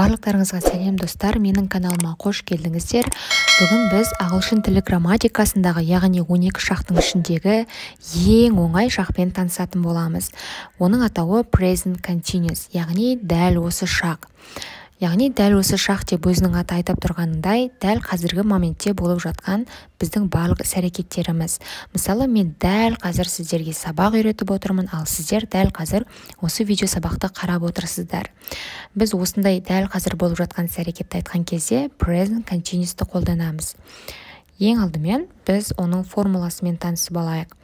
Барлықтарыңызға сәлем достар, менің каналыма қош келдіңіздер. Бүгін біз ағылшын тілі грамматикасындағы, яғни 12 шақтың ішіндегі ең оңай шақпен танысатын боламыз. Оның атауы present continuous, яғни дәл осы шақ. Яғни дәл осы шақ деп өзінің аты айтып тұрғанындай, дәл қазіргі моментте болып жатқан біздің барлық іс-әрекеттеріміз. Мысалы, мен дәл қазір сіздерге сабақ үйретіп отырмын, ал сіздер дәл қазір осы видео сабақты қарап отырсыздар. Біз осындай дәл қазір болып жатқан іс-әрекетті айтқан кезде present continuous'ты қолданамыз. Ең алдымен біз оның формуласымен танысып алайық.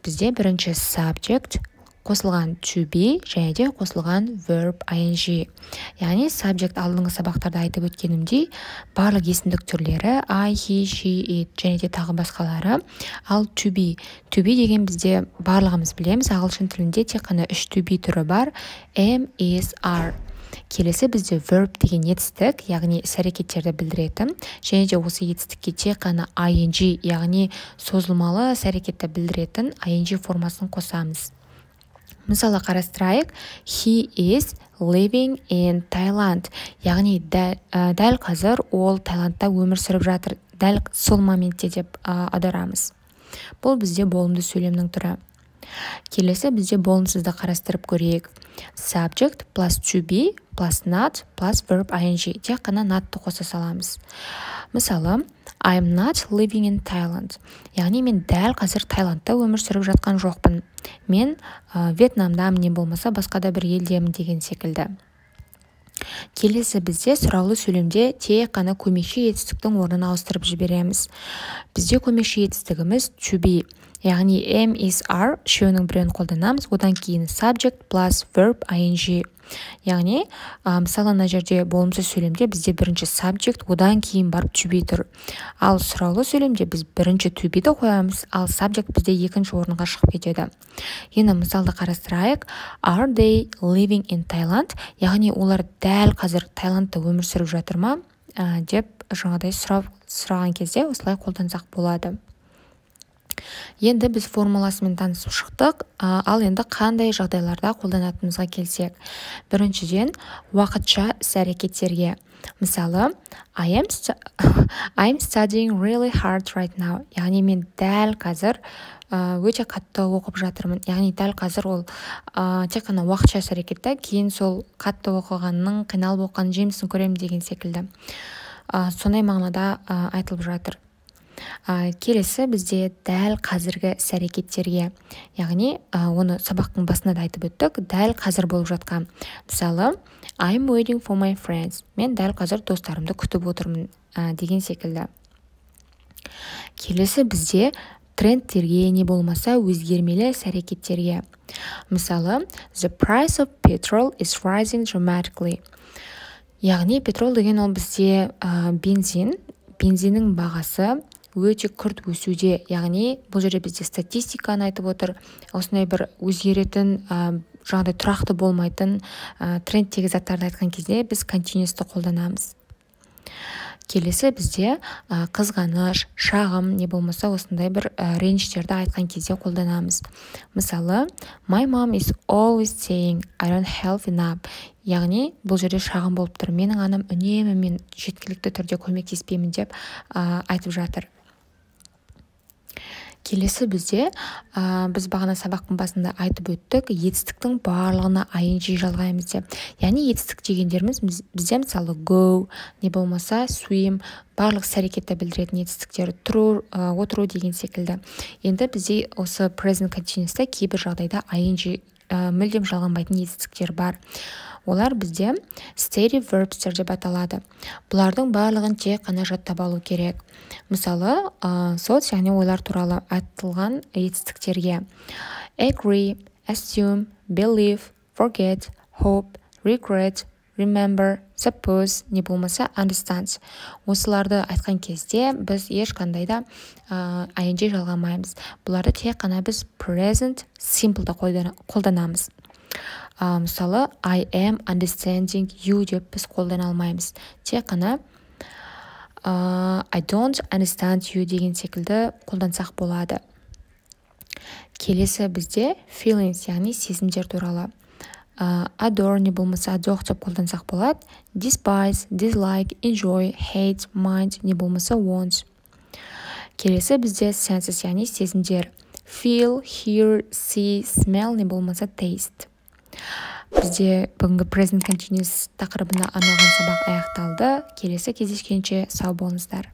Бізде бірінші subject, қосылған to be және де қосылған verb ing. Яғни subject алдыңғы сабақтарда айтып өткенімдей, барлық есімдік түрлері I, he, she, it және де тағы басқалары. Ал to be деген бізде барлығымыз білеміз, ағылшын тілінде тек қана 3 to be түрі бар: am, is, are. Келесі бізде verb деген етістік, яғни іс-әрекеттерді білдіретін, және де осы етістікке тек қана ing, яғни созылмалы іс-әрекетті білдіретін ing формасын қосамыз. Мысалы, қарастырайық. He is living in Thailand. Яғни дәл қазір ол Таиландта өмір сүріп жатыр. Дәл сол моментте деп аударамыз. Бұл бізде болымды сөйлемнің түрі. Келесі бізде болымсызды қарастырып көрейік. Subject plus to be plus not plus verb ing. Тек қана not'ты қоса саламыз. Мысалы, I'm not living in Thailand. Яғни мен дәл қазір Таиландта өмір сүріп жатқан жоқпын. Мен Вьетнамдамын, не болмаса басқа да бір елдемін деген секілді. Келесі бізде сұраулы сөйлемде тек қана көмекші етістіктің орнын ауыстырып жібереміз. Бізде көмекші етістігіміз to be, яғни am, is, are үшеуінің біреуін қолданамыз. Одан кейін subject plus verb ing. Яғни, мысалы, мына жерде болымсыз сөйлемде бізде бірінші subject, одан кейін барып to be тұр. Ал сұраулы сөйлемде біз бірінші to be-ді қоямыз, ал subject бізде екінші орынға шығып кетеді. Енді мысалды қарастырайық. Are they living in Thailand? Яғни олар дәл қазір Таиландта өмір сүріп жатыр ма? Деп жаңадай сұраған кезде осылай қолдансақ болады. Енді біз формуласымен танысып шықтық, ал енді қандай жағдайларда қолданатынымызға келсек. Біріншіден, уақытша іс-әрекеттерге. Мысалы, I'm studying really hard right now. Яғни мен дәл қазір өте қатты оқып жатырмын. Яғни дәл қазір ол тек қана уақытша іс-әрекетті, кейін сол қатты оқығанның қиналып оққан жемісін көремін деген секілді. Сондай мағынада айтылып жатыр. Келесі бізде дәл қазіргі іс-әрекеттерге, яғни оны сабақтың басында да айтып өттік, дәл қазір болып жатқан. Мысалы, I'm waiting for my friends. Мен дәл қазір достарымды күтіп отырмын деген секілді. Келесі бізде трендтерге, не болмаса өзгермелі іс-әрекеттерге. Мысалы, the price of petrol is rising dramatically. Яғни петрол деген ол бізде бензиннің бағасы өте күрт өсуде. Яғни бұл жерде бізде статистиканы айтып отыр. Осындай бір өзгеретін, жаңағыдай тұрақты болмайтын трендтегі заттарды айтқан кезде біз continuous'ты қолданамыз. Келесі бізде қызғаныш, шағым, не болмаса осындай бір реніштерді айтқан кезде қолданамыз. Мысалы, my mom is always saying I don't have enough. Яғни бұл жерде шағым болып тұр. Менің анам үнемі мен жеткілікті түрде көмектеспеймін деп айтып жатыр. Келесі бізде біз бағана сабақтың басында айтып өттік, етістіктің барлығына ing жалғаймыз деп. Яғни етістік дегендеріміз бізде мысалы go, не болмаса swim, барлық іс-әрекетті білдіретін етістіктер, тұру, отыру деген секілді. Енді бізде осы present continuous'та кейбір жағдайда ing мүлдем жалғанбайтын етістіктер бар. Олар бізде steady verbs деп аталады. Бұлардың барлығын тек қана жаттап алу керек. Мысалы, thoughts, яғни ойлар туралы айтылған етістіктерге agree, assume, believe, forget, hope, regret, remember, suppose, не болмаса understand. Осыларды айтқан кезде біз ешқандай да ing жалғамаймыз. Бұларды тек қана біз present simple'да қолданамыз. Мысалы, I am understanding you деп біз қолдана алмаймыз. Тек қана I don't understand you деген секілді қолдансақ болады. Келесі бізде feelings, яғни сезімдер туралы. adore не болмаса adore деп қолдансақ болады. Despise, dislike, enjoy, hate, mind не болмаса want. Келесі бізде senses, яғни сезімдер. Feel, hear, see, smell не болмаса taste. Бізде бүгінгі present continuous тақырыбына арналған сабақ аяқталды. Келесі кездескенше сау болыңыздар.